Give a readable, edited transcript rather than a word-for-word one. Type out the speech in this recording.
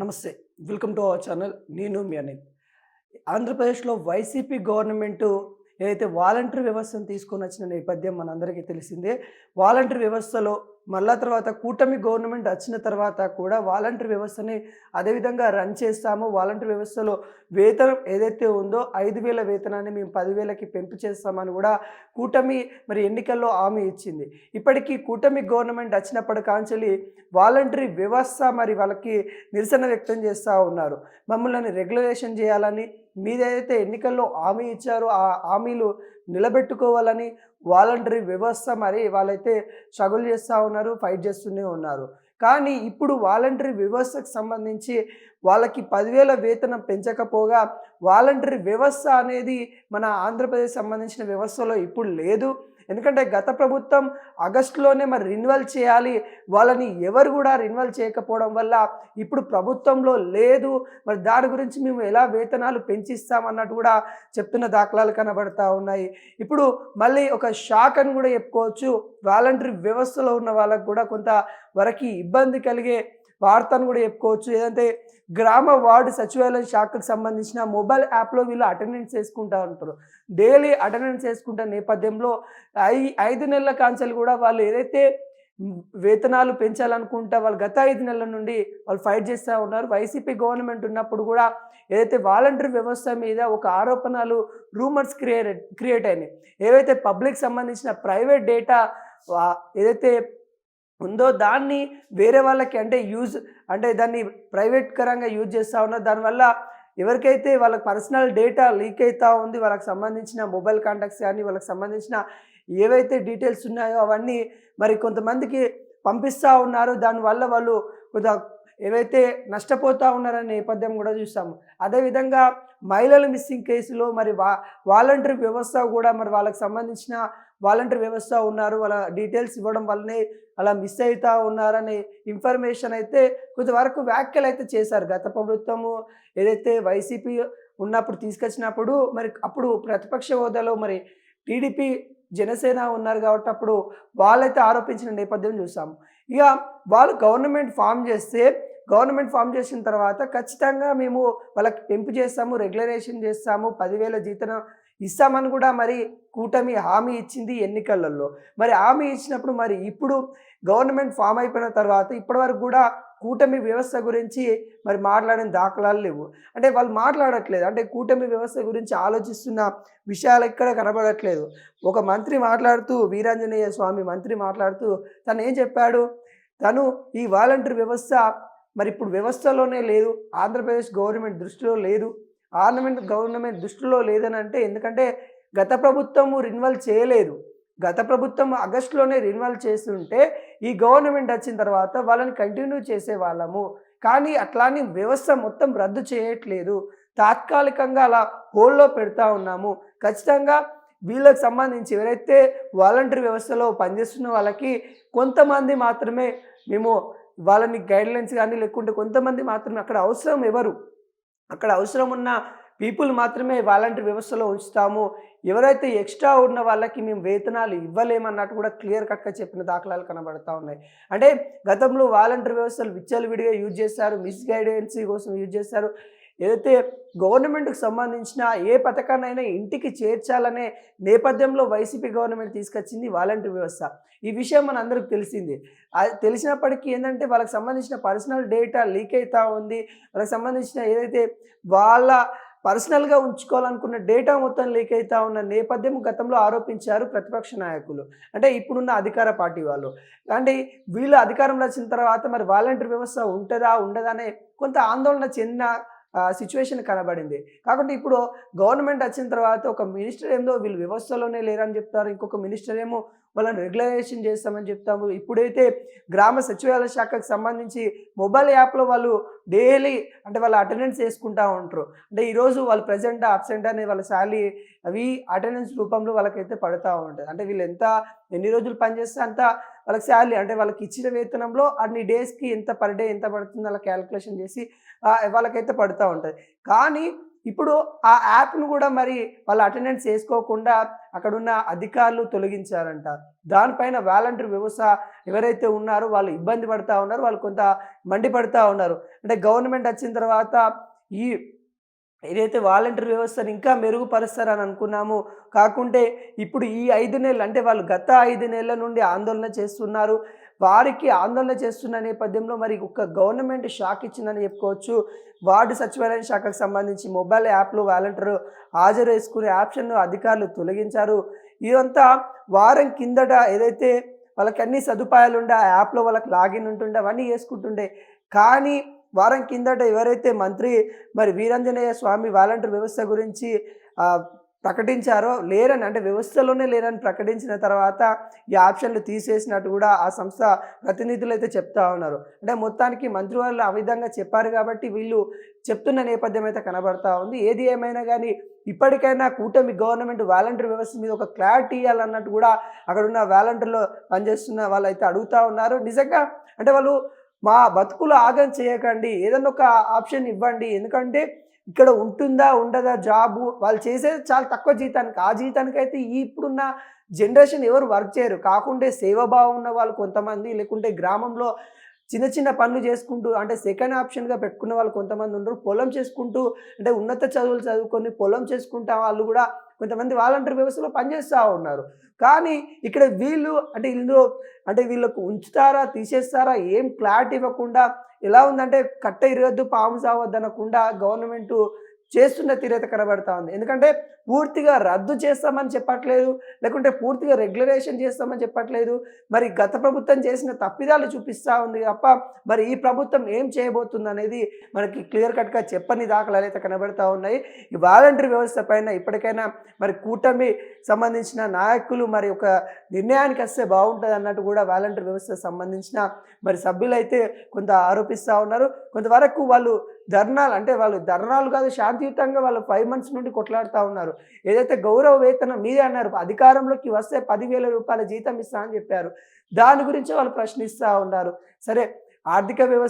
నమస్తే. Welcome to our channel. నేను మీ అనిల్. ఆంధ్రప్రదేశ్‌లో వైసీపీ గవర్నమెంటు ఏదైతే వాలంటరీ వ్యవస్థను తీసుకొనొచ్చిన నేపథ్యం మనందరికీ తెలిసిందే. వాలంటరీ వ్యవస్థలో మళ్ళా తర్వాత కూటమి గవర్నమెంట్ వచ్చిన తర్వాత కూడా వాలంటరీ వ్యవస్థని అదే విధంగా రన్ చేస్తాము. వాలంటరీ వ్యవస్థలో వేతనం ఏదైతే ఉందో 5,000 వేతనాన్ని మేము 10,000కి పెంపు చేస్తామని కూడా కూటమి ఎన్నికల్లో హామీ ఇచ్చింది. ఇప్పటికీ కూటమి గవర్నమెంట్ వచ్చినప్పటి కాంచెలి వాలంటరీ వ్యవస్థ వాళ్ళకి నిరసన వ్యక్తం చేస్తూ ఉన్నారు. మమ్మల్ని రెగ్యులరేషన్ చేయాలని, మీరేదైతే ఎన్నికల్లో హామీ ఇచ్చారో ఆ హామీలు నిలబెట్టుకోవాలని వాలంటరీ వ్యవస్థ వాళ్ళైతే స్ట్రగుల్ చేస్తూ ఉన్నారు, ఫైట్ చేస్తూనే ఉన్నారు. కానీ ఇప్పుడు వాలంటరీ వ్యవస్థకు సంబంధించి వాళ్ళకి 10,000 వేతనం పెంచకపోగా వాలంటరీ వ్యవస్థ అనేది మన ఆంధ్రప్రదేశ్ సంబంధించిన వ్యవస్థలో ఇప్పుడు లేదు. ఎందుకంటే గత ప్రభుత్వం ఆగస్టులోనే రెన్యువల్ చేయాలి, వాళ్ళని ఎవరు కూడా రెన్యువల్ చేయకపోవడం వల్ల ఇప్పుడు ప్రభుత్వంలో లేదు. దాని గురించి మేము ఎలా వేతనాలు పెంచిస్తామన్నట్టు కూడా చెప్తున్న దాఖలాలు కనబడతా ఉన్నాయి. ఇప్పుడు మళ్ళీ ఒక షాక్ అని కూడా చెప్పుకోవచ్చు. వాలంటరీ వ్యవస్థలో ఉన్న వాళ్ళకు కూడా కొంత వరకు ఇబ్బంది కలిగే వార్తను కూడా చెప్పుకోవచ్చు. ఏదంటే గ్రామ వార్డు సచివాలయ శాఖకు సంబంధించిన మొబైల్ యాప్లో వీళ్ళు అటెండెన్స్ వేసుకుంటూ ఉంటారు. డైలీ అటెండెన్స్ వేసుకుంటున్న నేపథ్యంలో 5 నెలల కాంచెలు కూడా వాళ్ళు ఏదైతే వేతనాలు పెంచాలనుకుంటా వాళ్ళు గత 5 నెలల నుండి వాళ్ళు ఫైట్ చేస్తూ ఉన్నారు. వైసీపీ గవర్నమెంట్ ఉన్నప్పుడు కూడా ఏదైతే వాలంటరీ వ్యవస్థ మీద ఒక ఆరోపణలు, రూమర్స్ క్రియేట్ అయినాయి. ఏవైతే పబ్లిక్ సంబంధించిన ప్రైవేట్ డేటా ఏదైతే ఉందో దాన్ని వేరే వాళ్ళకి దాన్ని ప్రైవేట్ కరంగా యూజ్ చేస్తూ ఉన్నారు. దానివల్ల ఎవరికైతే వాళ్ళ పర్సనల్ డేటా లీక్ అవుతూ ఉంది, వాళ్ళకి సంబంధించిన మొబైల్ కాంటాక్ట్స్ కానీ వాళ్ళకి సంబంధించిన ఏవైతే డీటెయిల్స్ ఉన్నాయో అవన్నీ కొంతమందికి పంపిస్తూ ఉన్నారు. దానివల్ల వాళ్ళు కొంత ఏవైతే నష్టపోతూ ఉన్నారనే నేపథ్యం కూడా చూస్తాము. అదేవిధంగా మహిళల మిస్సింగ్ కేసులో వాలంటరీ వ్యవస్థ కూడా వాళ్ళకి సంబంధించిన వాలంటరీ వ్యవస్థ ఉన్నారు, వాళ్ళ డీటెయిల్స్ ఇవ్వడం వల్లనే అలా మిస్ అవుతూ ఉన్నారనే ఇన్ఫర్మేషన్ అయితే కొంతవరకు వ్యాఖ్యలు అయితే చేశారు. గత ప్రభుత్వము ఏదైతే వైసీపీ ఉన్నప్పుడు తీసుకొచ్చినప్పుడు అప్పుడు ప్రతిపక్ష హోదాలో టీడీపీ జనసేన ఉన్నారు కాబట్టి అప్పుడు వాళ్ళైతే ఆరోపించిన నేపథ్యం చూసాము. ఇక వాళ్ళు గవర్నమెంట్ ఫామ్ చేసిన తర్వాత ఖచ్చితంగా మేము వాళ్ళకి పెంపు చేస్తాము, రెగ్యులరేషన్ చేస్తాము, 10,000 జీతం ఇస్తామని కూడా కూటమి హామీ ఇచ్చింది ఎన్నికలలో. హామీ ఇచ్చినప్పుడు ఇప్పుడు గవర్నమెంట్ ఫామ్ అయిపోయిన తర్వాత ఇప్పటివరకు కూడా కూటమి వ్యవస్థ గురించి మాట్లాడిన దాఖలాలు లేవు. అంటే వాళ్ళు మాట్లాడట్లేదు. అంటే కూటమి వ్యవస్థ గురించి ఆలోచిస్తున్న విషయాలు ఎక్కడ కనబడట్లేదు. ఒక మంత్రి మాట్లాడుతూ, వీరాంజనేయ స్వామి మంత్రి మాట్లాడుతూ తను ఏం చెప్పాడు, తను ఈ వాలంటరీ వ్యవస్థ ఇప్పుడు వ్యవస్థలోనే లేదు, ఆంధ్రప్రదేశ్ గవర్నమెంట్ దృష్టిలో లేదు. గవర్నమెంట్ దృష్టిలో లేదని అంటే ఎందుకంటే గత ప్రభుత్వము రెన్యువల్ చేయలేదు. గత ప్రభుత్వం ఆగస్టులోనే రెన్యువల్ చేస్తుంటే ఈ గవర్నమెంట్ వచ్చిన తర్వాత వాళ్ళని కంటిన్యూ చేసేవాళ్ళము. కానీ అట్లాని వ్యవస్థ మొత్తం రద్దు చేయట్లేదు, తాత్కాలికంగా అలా హోల్డ్లో పెడతా ఉన్నాము. ఖచ్చితంగా వీళ్ళకి సంబంధించి ఎవరైతే వాలంటరీ వ్యవస్థలో పనిచేస్తున్న వాళ్ళకి కొంతమంది మాత్రమే మేము వాళ్ళని గైడ్లైన్స్ కానీ లేకుంటే కొంతమంది మాత్రమే అక్కడ అవసరం ఉన్న పీపుల్ మాత్రమే వాలంటరీ వ్యవస్థలో ఉంచుతాము. ఎవరైతే ఎక్స్ట్రా ఉన్న వాళ్ళకి మేము వేతనాలు ఇవ్వలేమన్నట్టు కూడా క్లియర్ కట్గా చెప్పిన దాఖలాలు కనబడతా ఉన్నాయి. అంటే గతంలో వాలంటరీ వ్యవస్థలు విచ్చలవిడిగా యూజ్ చేశారు, మిస్గైడెన్సీ కోసం యూజ్ చేశారు. ఏదైతే గవర్నమెంట్కి సంబంధించిన ఏ పథకాన్నైనా ఇంటికి చేర్చాలనే నేపథ్యంలో వైసీపీ గవర్నమెంట్ తీసుకొచ్చింది వాలంటరీ వ్యవస్థ. ఈ విషయం మనందరికీ తెలిసింది. తెలిసినప్పటికీ ఏంటంటే వాళ్ళకి సంబంధించిన పర్సనల్ డేటా లీక్ అవుతూ ఉంది. వాళ్ళకి సంబంధించిన ఏదైతే వాళ్ళ పర్సనల్గా ఉంచుకోవాలనుకున్న డేటా మొత్తం లీక్ అవుతూ ఉన్న నేపథ్యం గతంలో ఆరోపించారు ప్రతిపక్ష నాయకులు, అంటే ఇప్పుడున్న అధికార పార్టీ వాళ్ళు. అంటే వీళ్ళు అధికారంలో వచ్చిన తర్వాత వాలంటరీ వ్యవస్థ ఉంటుందా ఉండదా అనే కొంత ఆందోళన చెందిన సిచ్యువేషన్ కనబడింది. కాబట్టి ఇప్పుడు గవర్నమెంట్ వచ్చిన తర్వాత ఒక మినిస్టర్ ఏమో వీళ్ళు వ్యవస్థలోనే లేరని చెప్తారు, ఇంకొక మినిస్టర్ ఏమో వాళ్ళని రెగ్యులరేషన్ చేస్తామని చెప్తాము. ఇప్పుడైతే గ్రామ సచివాలయ శాఖకు సంబంధించి మొబైల్ యాప్లో వాళ్ళు డైలీ వాళ్ళ అటెండెన్స్ వేసుకుంటూ ఉంటారు. అంటే ఈరోజు వాళ్ళు ప్రెజెంట్ అబ్సెంట్ అనే వాళ్ళ శాలరీ అవి అటెండెన్స్ రూపంలో వాళ్ళకైతే పడుతూ ఉంటుంది. అంటే వీళ్ళు ఎన్ని రోజులు పనిచేస్తే అంత వాళ్ళకి శాలరీ, అంటే వాళ్ళకి ఇచ్చిన వేతనంలో అన్ని డేస్కి ఎంత పర్ డే ఎంత పడుతుంది అలా క్యాలిక్యులేషన్ చేసి వాళ్ళకైతే పడుతూ ఉంటుంది. కానీ ఇప్పుడు ఆ యాప్‌ను గూడా మరి వాళ్ళు అటెండెన్స్ ఏసుకోకుండా అక్కడున్న అధికారులు తొలగించారంట. దానిపైన వాలంటీర్ వ్యవస్థ ఎవరైతే ఉన్నారో వాళ్ళు ఇబ్బంది పడతా ఉన్నారు. వాళ్ళు కొంత మండిపడతా ఉన్నారు. అంటే గవర్నమెంట్ వచ్చిన తర్వాత ఈ ఏదైతే వాలంటీర్ వ్యవస్థను ఇంకా మెరుగుపరుస్తారని అనుకున్నాము. కాకుంటే ఇప్పుడు ఈ 5 నెలలు అంటే వాళ్ళు గత 5 నెలల నుండి ఆందోళన చేస్తున్నారు. వారికి ఆందోళన చేస్తున్న నేపథ్యంలో మరి ఒక గవర్నమెంట్ షాక్ ఇచ్చిందని చెప్పుకోవచ్చు. వార్డు సచివాలయ శాఖకు సంబంధించి మొబైల్ యాప్‌లో వాలంటీర్ హాజరు చేసుకునే ఆప్షన్‌ను అధికారులు తొలగించారు. ఇదంతా వారం కిందట ఏదైతే వాళ్ళకి అన్ని సదుపాయాలుండే ఆ యాప్‌లో వాళ్ళకి లాగిన్ ఉంటుండే అవన్నీ చేసుకుంటుండే. కానీ వారం కిందట ఎవరైతే మంత్రి మరి వీరాంజనేయ స్వామి వాలంటీర్ వ్యవస్థ గురించి ప్రకటించారో లేరని అంటే వ్యవస్థలోనే లేరని ప్రకటించిన తర్వాత ఈ ఆప్షన్లు తీసేసినట్టు కూడా ఆ సంస్థ ప్రతినిధులు అయితే చెప్తా ఉన్నారు. అంటే మొత్తానికి మంత్రి వాళ్ళు ఆ విధంగా చెప్పారు కాబట్టి వీళ్ళు చెప్తున్న నేపథ్యం అయితే కనబడతా ఉంది. ఏది ఏమైనా కానీ ఇప్పటికైనా కూటమి గవర్నమెంట్ వాలంటీర్ వ్యవస్థ మీద ఒక క్లారిటీ ఇవ్వాలన్నట్టు కూడా అక్కడున్న వాలంటీర్లో పనిచేస్తున్న వాళ్ళైతే అడుగుతా ఉన్నారు. నిజంగా అంటే వాళ్ళు మా బతుకులు ఆగం చేయకండి. ఏదన్నా ఒక ఆప్షన్ ఇవ్వండి. ఎందుకంటే ఇక్కడ ఉంటుందా? ఉండదా? జాబు వాళ్ళు చేసేది చాలా తక్కువ జీతానికి. ఆ జీతానికైతే ఇప్పుడున్న జనరేషన్ ఎవరు వర్క్ చేయరు. కాకుంటే సేవాభావం ఉన్న వాళ్ళు కొంతమంది, లేకుంటే గ్రామంలో చిన్న చిన్న పనులు చేసుకుంటూ అంటే సెకండ్ ఆప్షన్‌గా పెట్టుకున్న వాళ్ళు కొంతమంది ఉండరు. పొలం చేసుకుంటూ అంటే ఉన్నత చదువులు చదువుకొని పొలం చేసుకుంటా వాళ్ళు గూడా కొంతమంది వాలంటీర్ వ్యవస్థలో పనిచేస్తా ఉన్నారు. కానీ ఇక్కడ వీళ్ళు అంటే ఇందులో అంటే వీళ్ళకు ఉంచుతారా? తీసేస్తారా? ఏం క్లారిటీ ఇవ్వకుండా ఎలా ఉందంటే కట్ట ఇరగొద్దు పాము సావద్దనకుండా గవర్నమెంటు చేస్తున్న తీరైతే కనబడతా ఉంది. ఎందుకంటే పూర్తిగా రద్దు చేస్తామని చెప్పట్లేదు. లేకుంటే పూర్తిగా రెగ్యులరేషన్ చేస్తామని చెప్పట్లేదు. మరి గత ప్రభుత్వం చేసిన తప్పిదాలు చూపిస్తా ఉంది తప్ప మరి ఈ ప్రభుత్వం ఏం చేయబోతుందనేది మనకి క్లియర్ కట్‌గా చెప్పని దాఖలాలైతే కనబడతా ఉన్నాయి. ఈ వాలంటీర్ వ్యవస్థ పైన ఇప్పటికైనా మరి కూటమి సంబంధించిన నాయకులు మరి ఒక నిర్ణయానికొస్తే బావుంటదన్నట్టు కూడా వాలంటీర్ వ్యవస్థకు సంబంధించిన మరి సభ్యులైతే కొంత ఆరోపిస్తా ఉన్నారు. కొంతవరకు వాళ్ళు ధర్నాలు కాదు శాంతియుతంగా వాళ్ళు 5 మంత్స్ నుండి కొట్లాడుతా ఉన్నారు. ఏదైతే గౌరవ వేతనం మీరే అన్నారు. అధికారంలోకి వస్తే 10,000 రూపాయల జీతం ఇస్తా అని చెప్పారు. దాని గురించి వాళ్ళు ప్రశ్నిస్తా ఉన్నారు. సరే ఆర్థిక వ్యవస్థ